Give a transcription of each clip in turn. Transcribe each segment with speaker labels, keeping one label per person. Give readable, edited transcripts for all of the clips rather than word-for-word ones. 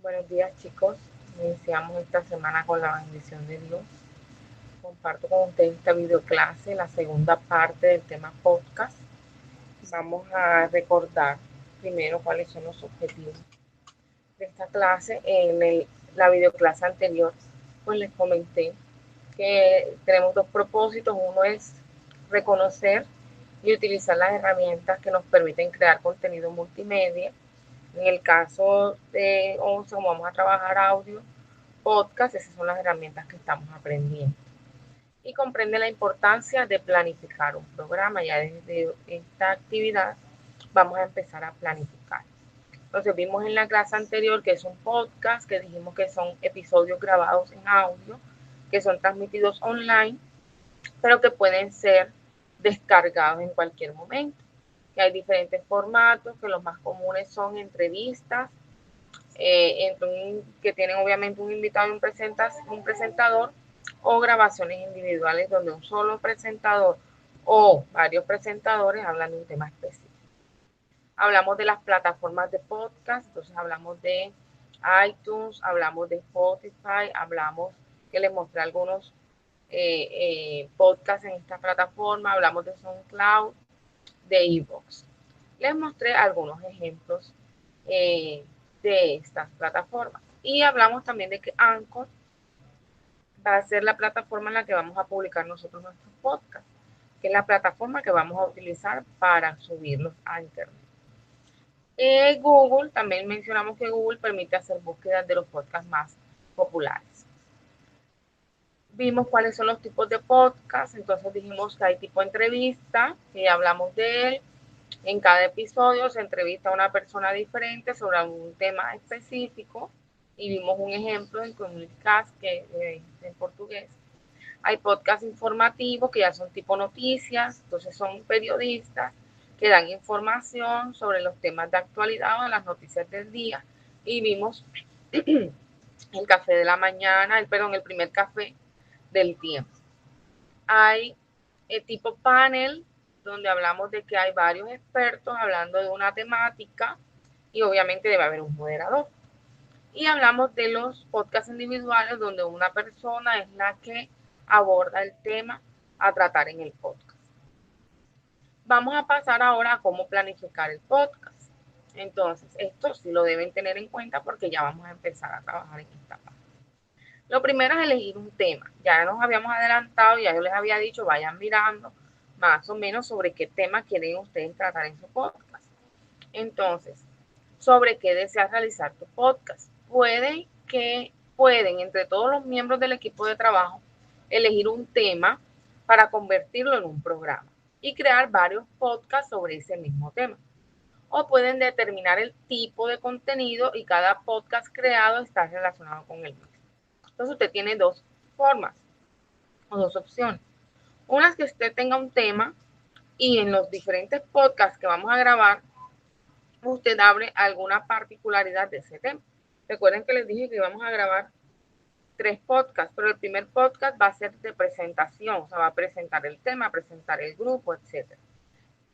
Speaker 1: Buenos días, chicos. Iniciamos esta semana con la bendición de Dios. Comparto con ustedes esta videoclase, la segunda parte del tema podcast. Vamos a recordar primero cuáles son los objetivos de esta clase. La videoclase anterior, pues les comenté que tenemos dos propósitos. Uno es reconocer y utilizar las herramientas que nos permiten crear contenido multimedia. En el caso de 11, como vamos a trabajar audio, podcast, esas son las herramientas que estamos aprendiendo. Y comprende la importancia de planificar un programa. Ya desde esta actividad vamos a empezar a planificar. Entonces vimos en la clase anterior que es un podcast, que dijimos que son episodios grabados en audio, que son transmitidos online, pero que pueden ser descargados en cualquier momento. Que hay diferentes formatos, que los más comunes son entrevistas, que tienen obviamente un invitado y un presentador, o grabaciones individuales donde un solo presentador o varios presentadores hablan de un tema específico. Hablamos de las plataformas de podcast, entonces hablamos de iTunes, hablamos de Spotify, hablamos que les mostré algunos podcasts en esta plataforma, hablamos de SoundCloud, de iVoox. Les mostré algunos ejemplos de estas plataformas. Y hablamos también de que Anchor va a ser la plataforma en la que vamos a publicar nosotros nuestros podcasts, que es la plataforma que vamos a utilizar para subirlos a Internet. Google, también mencionamos que Google permite hacer búsquedas de los podcasts más populares. Vimos cuáles son los tipos de podcast, entonces dijimos que hay tipo entrevista, que ya hablamos de él. En cada episodio se entrevista a una persona diferente sobre algún tema específico y vimos un ejemplo en Communicast, que en portugués. Hay podcasts informativos que ya son tipo noticias, entonces son periodistas que dan información sobre los temas de actualidad o las noticias del día. Y vimos el café de la mañana, el primer café del tiempo. Hay tipo panel, donde hablamos de que hay varios expertos hablando de una temática y obviamente debe haber un moderador. Y hablamos de los podcasts individuales, donde una persona es la que aborda el tema a tratar en el podcast. Vamos a pasar ahora a cómo planificar el podcast. Entonces, esto sí lo deben tener en cuenta porque ya vamos a empezar a trabajar en esta parte. Lo primero es elegir un tema. Ya nos habíamos adelantado, ya yo les había dicho, vayan mirando más o menos sobre qué tema quieren ustedes tratar en su podcast. Entonces, sobre qué deseas realizar tu podcast. Pueden entre todos los miembros del equipo de trabajo elegir un tema para convertirlo en un programa y crear varios podcasts sobre ese mismo tema. O pueden determinar el tipo de contenido y cada podcast creado está relacionado con el mismo. Entonces usted tiene dos formas o dos opciones. Una es que usted tenga un tema y en los diferentes podcasts que vamos a grabar, usted abre alguna particularidad de ese tema. Recuerden que les dije que íbamos a grabar 3 podcasts, pero el primer podcast va a ser de presentación, o sea, va a presentar el tema, presentar el grupo, etc.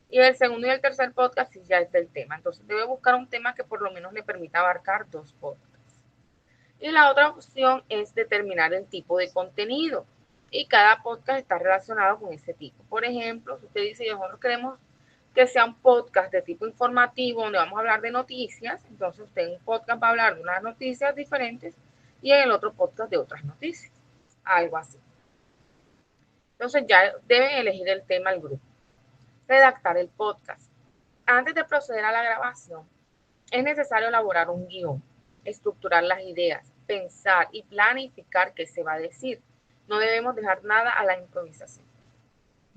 Speaker 1: Y el segundo y el tercer podcast sí ya es del tema. Entonces debe buscar un tema que por lo menos le permita abarcar 2 podcasts. Y la otra opción es determinar el tipo de contenido. Y cada podcast está relacionado con ese tipo. Por ejemplo, si usted dice, nosotros queremos que sea un podcast de tipo informativo, donde vamos a hablar de noticias, entonces usted en un podcast va a hablar de unas noticias diferentes y en el otro podcast de otras noticias. Algo así. Entonces ya deben elegir el tema al grupo. Redactar el podcast. Antes de proceder a la grabación, es necesario elaborar un guión, estructurar las ideas, pensar y planificar qué se va a decir. No debemos dejar nada a la improvisación.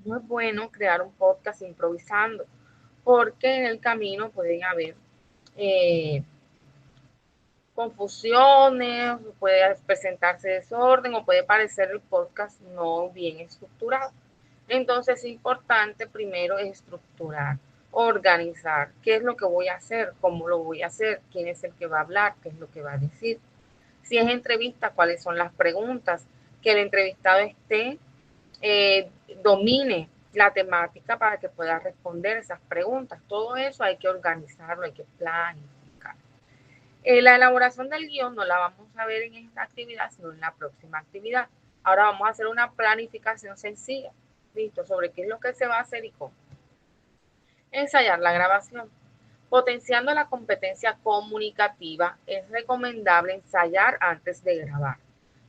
Speaker 1: No es bueno crear un podcast improvisando, porque en el camino pueden haber confusiones, puede presentarse desorden o puede parecer el podcast no bien estructurado. Entonces es importante primero estructurar, organizar qué es lo que voy a hacer, cómo lo voy a hacer, quién es el que va a hablar, qué es lo que va a decir. Si es entrevista, cuáles son las preguntas, que el entrevistado domine la temática para que pueda responder esas preguntas. Todo eso hay que organizarlo, hay que planificar. La elaboración del guión no la vamos a ver en esta actividad, sino en la próxima actividad. Ahora vamos a hacer una planificación sencilla, ¿listo? Sobre qué es lo que se va a hacer y cómo. Ensayar la grabación. Potenciando la competencia comunicativa, es recomendable ensayar antes de grabar,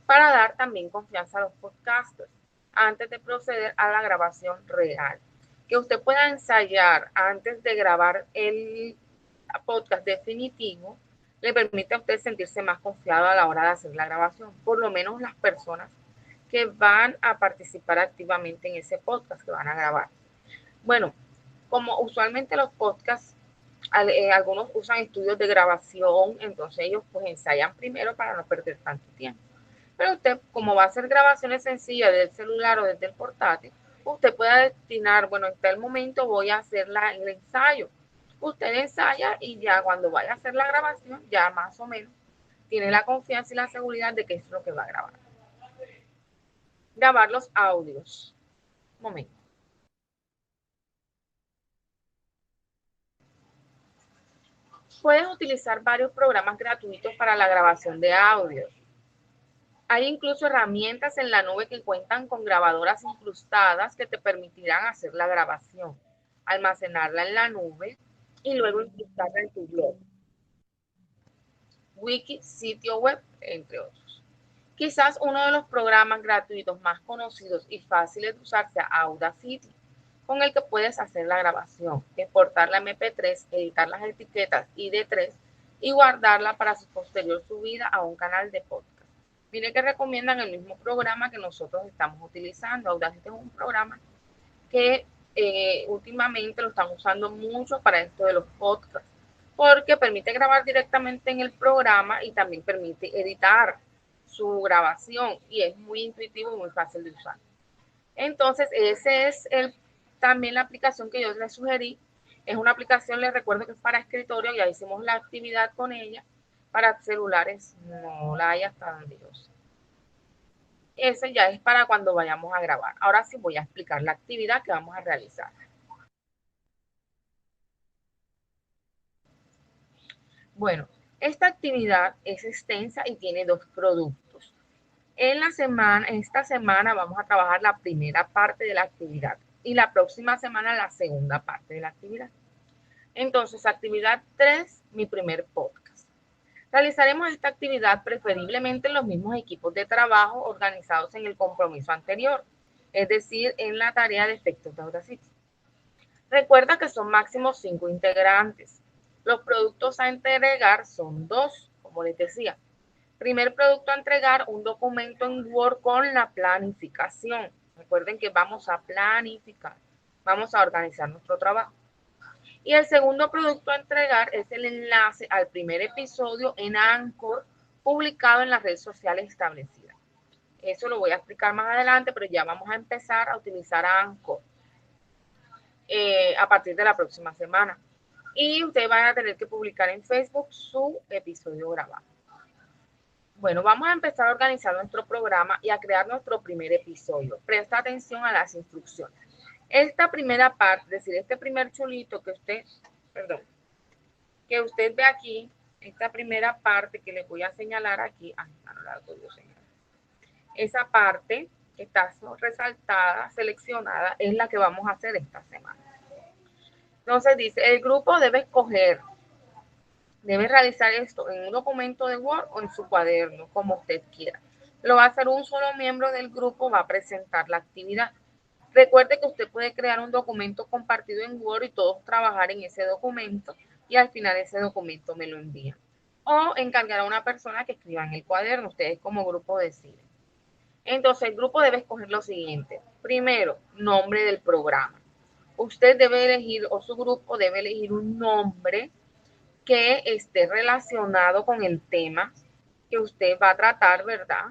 Speaker 1: para dar también confianza a los podcasters, antes de proceder a la grabación real. Que usted pueda ensayar antes de grabar el podcast definitivo, le permite a usted sentirse más confiado a la hora de hacer la grabación, por lo menos las personas que van a participar activamente en ese podcast que van a grabar. Bueno, como usualmente los podcasts, algunos usan estudios de grabación, entonces ellos pues ensayan primero para no perder tanto tiempo. Pero usted, como va a hacer grabaciones sencillas desde el celular o desde el portátil, usted puede destinar, bueno, en tal momento voy a hacer el ensayo. Usted ensaya y ya cuando vaya a hacer la grabación, ya más o menos tiene la confianza y la seguridad de que es lo que va a grabar. Grabar los audios. Un momento. Puedes utilizar varios programas gratuitos para la grabación de audios. Hay incluso herramientas en la nube que cuentan con grabadoras incrustadas que te permitirán hacer la grabación, almacenarla en la nube y luego incrustarla en tu blog, wiki, sitio web, entre otros. Quizás uno de los programas gratuitos más conocidos y fáciles de usar sea Audacity, con el que puedes hacer la grabación, exportar la MP3, editar las etiquetas ID3 y guardarla para su posterior subida a un canal de podcast. Mire que recomiendan el mismo programa que nosotros estamos utilizando. Audacity es un programa que últimamente lo están usando mucho para esto de los podcasts, porque permite grabar directamente en el programa y también permite editar su grabación y es muy intuitivo y muy fácil de usar. Entonces, ese es también la aplicación que yo les sugerí. Es una aplicación, les recuerdo que es para escritorio, ya hicimos la actividad con ella. Para celulares no la hay hasta donde yo sé. Ese ya es para cuando vayamos a grabar. Ahora sí voy a explicar la actividad que vamos a realizar. Bueno, esta actividad es extensa y tiene 2 productos. Esta semana vamos a trabajar la primera parte de la actividad y la próxima semana la segunda parte de la actividad. Entonces, actividad 3, mi primer podcast. Realizaremos esta actividad preferiblemente en los mismos equipos de trabajo organizados en el compromiso anterior, es decir, en la tarea de efectos de Audacity. Recuerda que son máximo 5 integrantes. Los productos a entregar son 2, como les decía. Primer producto a entregar, un documento en Word con la planificación. Recuerden que vamos a planificar, vamos a organizar nuestro trabajo. Y el segundo producto a entregar es el enlace al primer episodio en Anchor, publicado en las redes sociales establecidas. Eso lo voy a explicar más adelante, pero ya vamos a empezar a utilizar Anchor a partir de la próxima semana. Y ustedes van a tener que publicar en Facebook su episodio grabado. Bueno, vamos a empezar a organizar nuestro programa y a crear nuestro primer episodio. Presta atención a las instrucciones. Esta primera parte, es decir, este primer chulito que usted ve aquí, esta primera parte que les voy a señalar aquí, no la puedo señalar. Esa parte que está resaltada, seleccionada, es la que vamos a hacer esta semana. Entonces dice, el grupo debe realizar esto en un documento de Word o en su cuaderno, como usted quiera. Lo va a hacer un solo miembro del grupo, va a presentar la actividad. Recuerde que usted puede crear un documento compartido en Word y todos trabajar en ese documento y al final ese documento me lo envían. O encargar a una persona que escriba en el cuaderno, ustedes como grupo deciden. Entonces el grupo debe escoger lo siguiente. Primero, nombre del programa. Usted debe elegir, o su grupo debe elegir un nombre que esté relacionado con el tema que usted va a tratar, ¿verdad?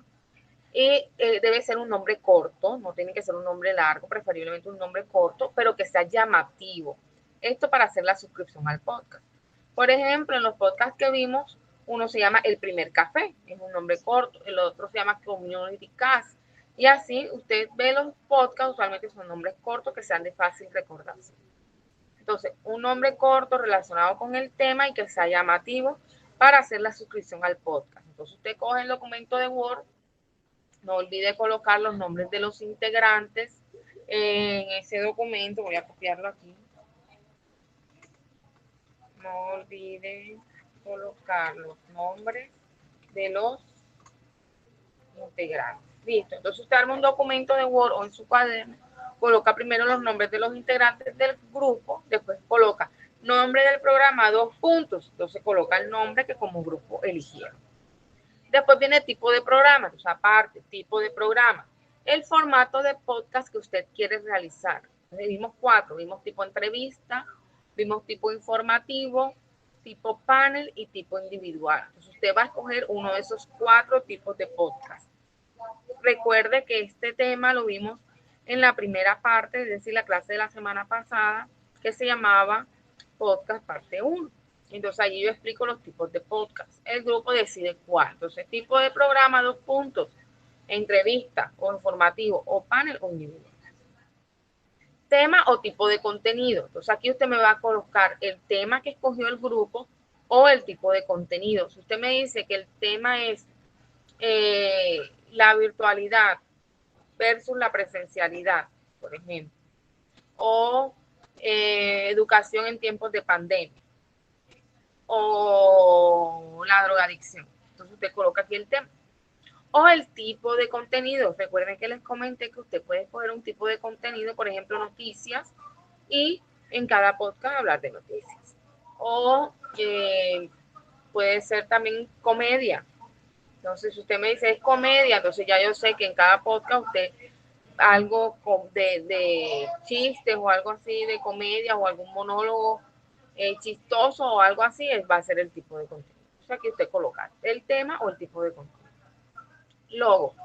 Speaker 1: Y debe ser un nombre corto, no tiene que ser un nombre largo, preferiblemente un nombre corto, pero que sea llamativo. Esto para hacer la suscripción al podcast. Por ejemplo, en los podcasts que vimos, uno se llama El Primer Café, es un nombre corto, el otro se llama Community Cast. Y así usted ve los podcasts, usualmente son nombres cortos que sean de fácil recordación. Entonces, un nombre corto relacionado con el tema y que sea llamativo para hacer la suscripción al podcast. Entonces usted coge el documento de Word, no olvide colocar los nombres de los integrantes en ese documento. Voy a copiarlo aquí. No olvide colocar los nombres de los integrantes. Listo. Entonces usted arma un documento de Word o en su cuaderno, coloca primero los nombres de los integrantes del grupo, después coloca nombre del programa, 2 puntos. Entonces coloca el nombre que como grupo eligieron. Después viene tipo de programa, entonces aparte, tipo de programa. El formato de podcast que usted quiere realizar. Entonces, vimos 4, vimos tipo entrevista, vimos tipo informativo, tipo panel y tipo individual. Entonces usted va a escoger uno de esos 4 tipos de podcast. Recuerde que este tema lo vimos en la primera parte, es decir, la clase de la semana pasada, que se llamaba podcast parte 1. Entonces allí yo explico los tipos de podcast. El grupo decide cuál. Entonces, tipo de programa, 2 puntos. Entrevista o informativo o panel o individual. Tema o tipo de contenido. Entonces aquí usted me va a colocar el tema que escogió el grupo o el tipo de contenido. Si usted me dice que el tema es la virtualidad versus la presencialidad, por ejemplo, o educación en tiempos de pandemia, o la drogadicción. Entonces usted coloca aquí el tema. O el tipo de contenido. Recuerden que les comenté que usted puede escoger un tipo de contenido, por ejemplo, noticias, y en cada podcast hablar de noticias. O puede ser también comedia. Entonces, si usted me dice es comedia, entonces ya yo sé que en cada podcast usted algo de chistes o algo así de comedia o algún monólogo chistoso o algo así, va a ser el tipo de contenido. O sea, que usted coloca el tema o el tipo de contenido. Logo.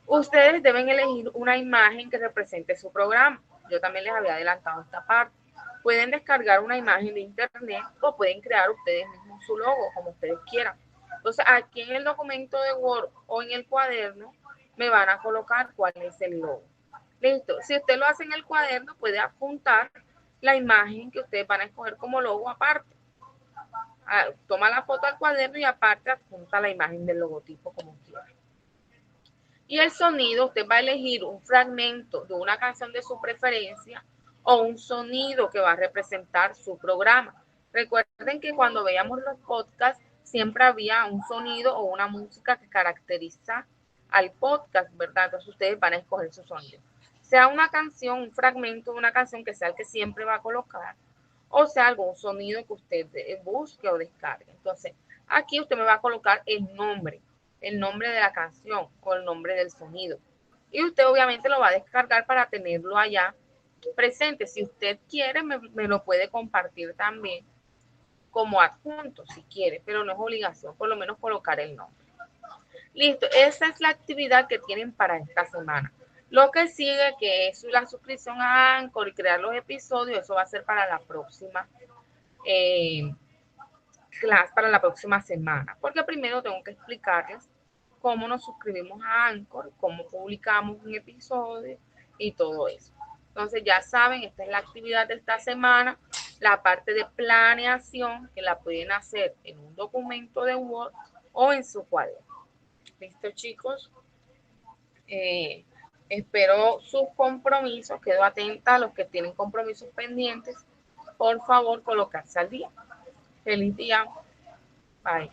Speaker 1: Ustedes deben elegir una imagen que represente su programa. Yo también les había adelantado esta parte. Pueden descargar una imagen de internet o pueden crear ustedes mismos su logo, como ustedes quieran. Entonces, aquí en el documento de Word o en el cuaderno, me van a colocar cuál es el logo. Listo. Si usted lo hace en el cuaderno, puede apuntar la imagen que ustedes van a escoger como logo aparte. Toma la foto al cuaderno y aparte adjunta la imagen del logotipo como quiera. Y el sonido, usted va a elegir un fragmento de una canción de su preferencia o un sonido que va a representar su programa. Recuerden que cuando veíamos los podcasts siempre había un sonido o una música que caracteriza al podcast, ¿verdad? Entonces ustedes van a escoger su sonido. Sea una canción, un fragmento de una canción que sea el que siempre va a colocar, o sea algún sonido que usted busque o descargue. Entonces, aquí usted me va a colocar el nombre de la canción o el nombre del sonido. Y usted obviamente lo va a descargar para tenerlo allá presente. Si usted quiere, me lo puede compartir también como adjunto, si quiere, pero no es obligación, por lo menos colocar el nombre. Listo, esa es la actividad que tienen para esta semana. Lo que sigue, que es la suscripción a Anchor y crear los episodios, eso va a ser para la próxima clase, para la próxima semana, porque primero tengo que explicarles cómo nos suscribimos a Anchor, cómo publicamos un episodio y todo eso. Entonces ya saben, esta es la actividad de esta semana, la parte de planeación que la pueden hacer en un documento de Word o en su cuaderno. ¿Listo, chicos? Espero sus compromisos, quedo atenta a los que tienen compromisos pendientes. Por favor, colocarse al día. Feliz día. Bye.